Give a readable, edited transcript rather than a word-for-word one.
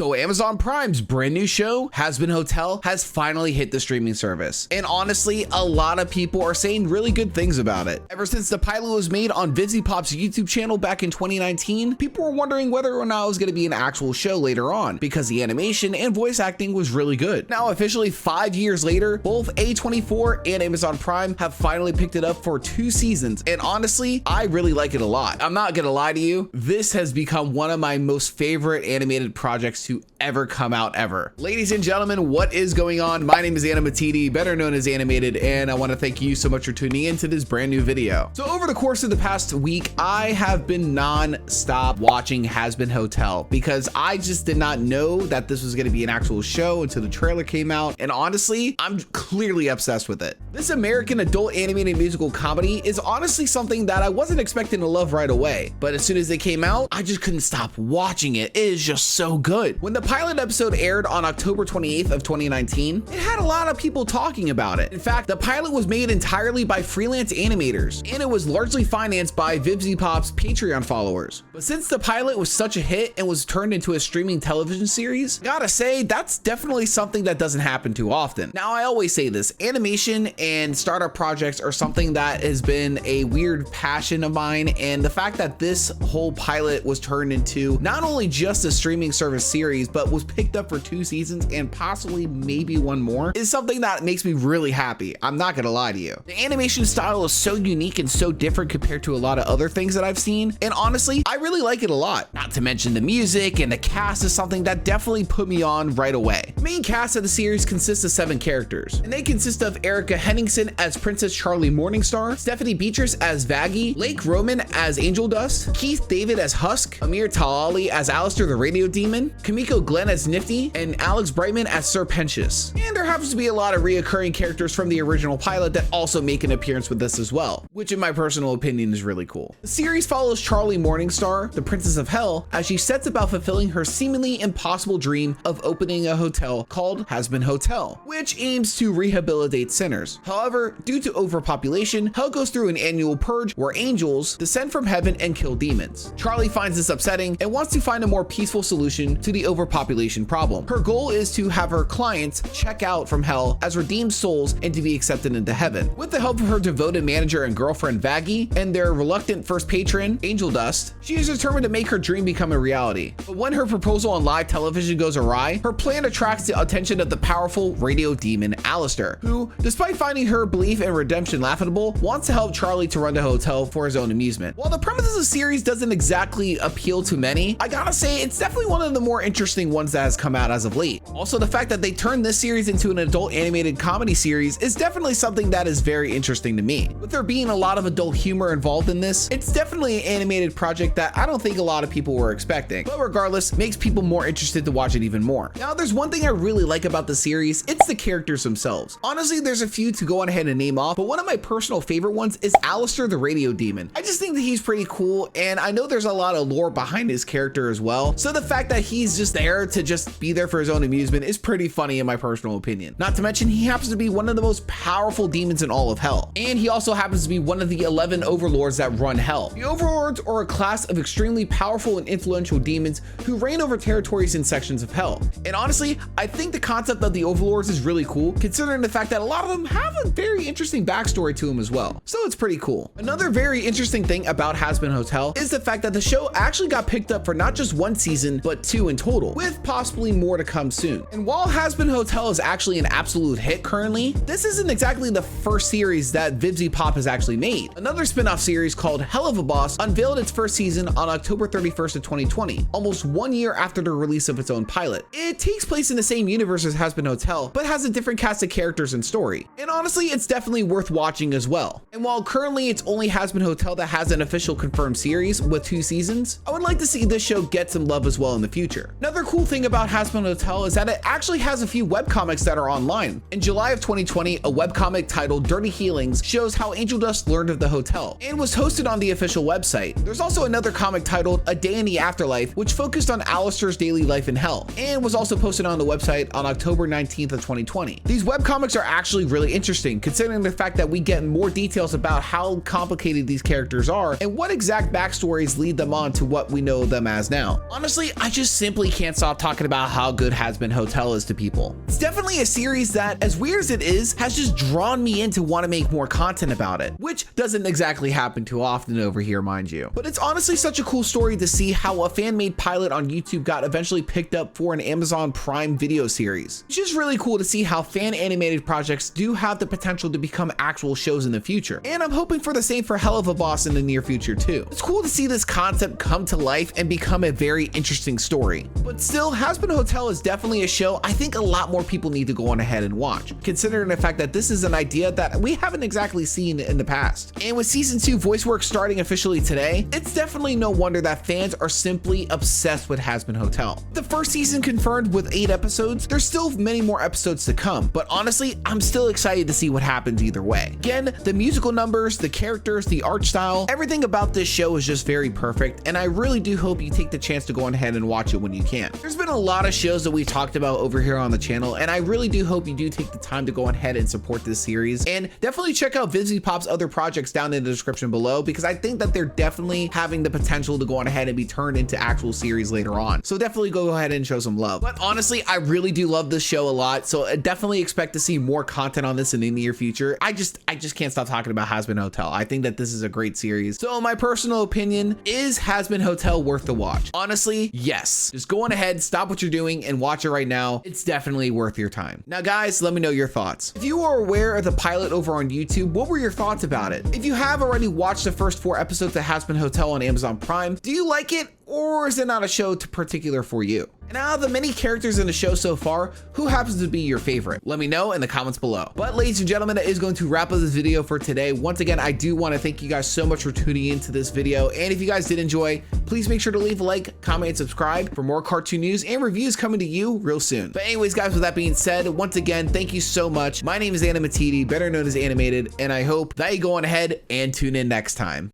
So Amazon Prime's brand new show, Hazbin Hotel, has finally hit the streaming service. And honestly, a lot of people are saying really good things about it. Ever since the pilot was made on Vivziepop's YouTube channel back in 2019, people were wondering whether or not it was going to be an actual show later on, because the animation and voice acting was really good. Now, officially 5 years later, both A24 and Amazon Prime have finally picked it up for 2 seasons. And honestly, I really like it a lot. I'm not gonna lie to you, this has become one of my most favorite animated projects to ever come out ever. Ladies and gentlemen, what is going on? My name is AnimaTD, better known as Animated, and I want to thank you so much for tuning into this brand new video. So over the course of the past week, I have been non-stop watching Hazbin Hotel because I just did not know that this was going to be an actual show until the trailer came out, and honestly, I'm clearly obsessed with it. This American adult animated musical comedy is honestly something that I wasn't expecting to love right away, but as soon as they came out, I just couldn't stop watching it. It is just so good. When the pilot episode aired on October 28th of 2019, it had a lot of people talking about it. In fact, the pilot was made entirely by freelance animators, and it was largely financed by Vivziepop's Patreon followers. But since the pilot was such a hit and was turned into a streaming television series, gotta say, that's definitely something that doesn't happen too often. Now, I always say this, animation and startup projects are something that has been a weird passion of mine, and the fact that this whole pilot was turned into not only just a streaming service series, but was picked up for 2 seasons and possibly maybe one more is something that makes me really happy. I'm not gonna lie to you. The animation style is so unique and so different compared to a lot of other things that I've seen, and honestly, I really like it a lot. Not to mention the music and the cast is something that definitely put me on right away. The main cast of the series consists of 7 characters, and they consist of Erica Henningsen as Princess Charlie Morningstar, Stephanie Beatrice as Vaggie, Lake Roman as Angel Dust, Keith David as Husk, Amir Talali as Alistair the Radio Demon, Kamiko Glenn as Nifty, and Alex Brightman as Serpentious. And there happens to be a lot of reoccurring characters from the original pilot that also make an appearance with this as well, which in my personal opinion is really cool. The series follows Charlie Morningstar, the Princess of Hell, as she sets about fulfilling her seemingly impossible dream of opening a hotel called Hazbin Hotel, which aims to rehabilitate sinners. However, due to overpopulation, Hell goes through an annual purge where angels descend from heaven and kill demons. Charlie finds this upsetting and wants to find a more peaceful solution to the overpopulation problem. Her goal is to have her clients check out from hell as redeemed souls and to be accepted into heaven. With the help of her devoted manager and girlfriend Vaggie and their reluctant first patron, Angel Dust, she is determined to make her dream become a reality. But when her proposal on live television goes awry, her plan attracts the attention of the powerful radio demon Alistair, who, despite finding her belief and redemption laughable, wants to help Charlie to run the hotel for his own amusement. While the premise of the series doesn't exactly appeal to many, I gotta say it's definitely one of the more interesting ones that has come out as of late. Also, the fact that they turned this series into an adult animated comedy series is definitely something that is very interesting to me. With there being a lot of adult humor involved in this, it's definitely an animated project that I don't think a lot of people were expecting, but regardless, makes people more interested to watch it even more. Now, there's one thing I really like about the series, it's the characters themselves. Honestly, there's a few to go on ahead and name off, but one of my personal favorite ones is Alistair the Radio Demon. I just think that he's pretty cool, and I know there's a lot of lore behind his character as well, so the fact that he's just there to just be there for his own amusement is pretty funny in my personal opinion. Not to mention, he happens to be one of the most powerful demons in all of hell, and he also happens to be one of the 11 overlords that run hell. The overlords are a class of extremely powerful and influential demons who reign over territories and sections of hell. And honestly, I think the concept of the overlords is really cool, considering the fact that a lot of them have a very interesting backstory to them as well. So it's pretty cool. Another very interesting thing about Hazbin Hotel is the fact that the show actually got picked up for not just 1 season, but 2 in total, with possibly more to come soon. And while Hazbin Hotel is actually an absolute hit currently, this isn't exactly the first series that Vivziepop has actually made. Another spin-off series called Hell of a Boss unveiled its first season on October 31st of 2020, almost 1 year after the release of its own pilot. It takes place in the same universe as Hazbin Hotel, but has a different cast of characters and story. And honestly, it's definitely worth watching as well. And while currently it's only Hazbin Hotel that has an official confirmed series with 2 seasons, I would like to see this show get some love as well in the future. Another cool thing about Hazbin Hotel is that it actually has a few webcomics that are online. In July of 2020, a webcomic titled Dirty Healings shows how Angel Dust learned of the hotel and was hosted on the official website. There's also another comic titled A Day in the Afterlife, which focused on Alistair's daily life in hell and was also posted on the website on October 19th of 2020. These webcomics are actually really interesting, considering the fact that we get more details about how complicated these characters are and what exact backstories lead them on to what we know them as now. Honestly, I just simply can't stop talking about how good Hazbin Hotel is to people. It's definitely a series that, as weird as it is, has just drawn me in to want to make more content about it, which doesn't exactly happen too often over here, mind you. But it's honestly such a cool story to see how a fan-made pilot on YouTube got eventually picked up for an Amazon Prime Video series. It's just really cool to see how fan animated projects do have the potential to become actual shows in the future. And I'm hoping for the same for Hell of a Boss in the near future too. It's cool to see this concept come to life and become a very interesting story. But still, Hazbin Hotel is definitely a show I think a lot more people need to go on ahead and watch, considering the fact that this is an idea that we haven't exactly seen in the past. And with season 2 voice work starting officially today, it's definitely no wonder that fans are simply obsessed with Hazbin Hotel. The first season confirmed with 8 episodes, there's still many more episodes to come, but honestly, I'm still excited to see what happens either way. Again, the musical numbers, the characters, the art style, everything about this show is just very perfect, and I really do hope you take the chance to go on ahead and watch it when you can. There's been a lot of shows that we talked about over here on the channel, and I really do hope you do take the time to go ahead and support this series, and definitely check out Vivziepop's other projects down in the description below, because I think that they're definitely having the potential to go on ahead and be turned into actual series later on. So definitely go ahead and show some love. But honestly, I really do love this show a lot, so I definitely expect to see more content on this in the near future. I just can't stop talking about Hazbin Hotel. I think that this is a great series. So in my personal opinion, is Hazbin Hotel worth the watch? Honestly, yes. Just go on ahead, stop what you're doing and watch it right now. It's definitely worth your time. Now guys, let me know your thoughts. If you are aware of the pilot over on YouTube, what were your thoughts about it? If you have already watched the first 4 episodes of Hazbin Hotel on Amazon Prime, do you like it, or is it not a show to particular for you? And out of the many characters in the show so far, who happens to be your favorite? Let me know in the comments below. But ladies and gentlemen, that is going to wrap up this video for today. Once again, I do want to thank you guys so much for tuning into this video. And if you guys did enjoy, please make sure to leave a like, comment, and subscribe for more cartoon news and reviews coming to you real soon. But anyways, guys, with that being said, once again, thank you so much. My name is AnimaTD, better known as Animated, and I hope that you go on ahead and tune in next time.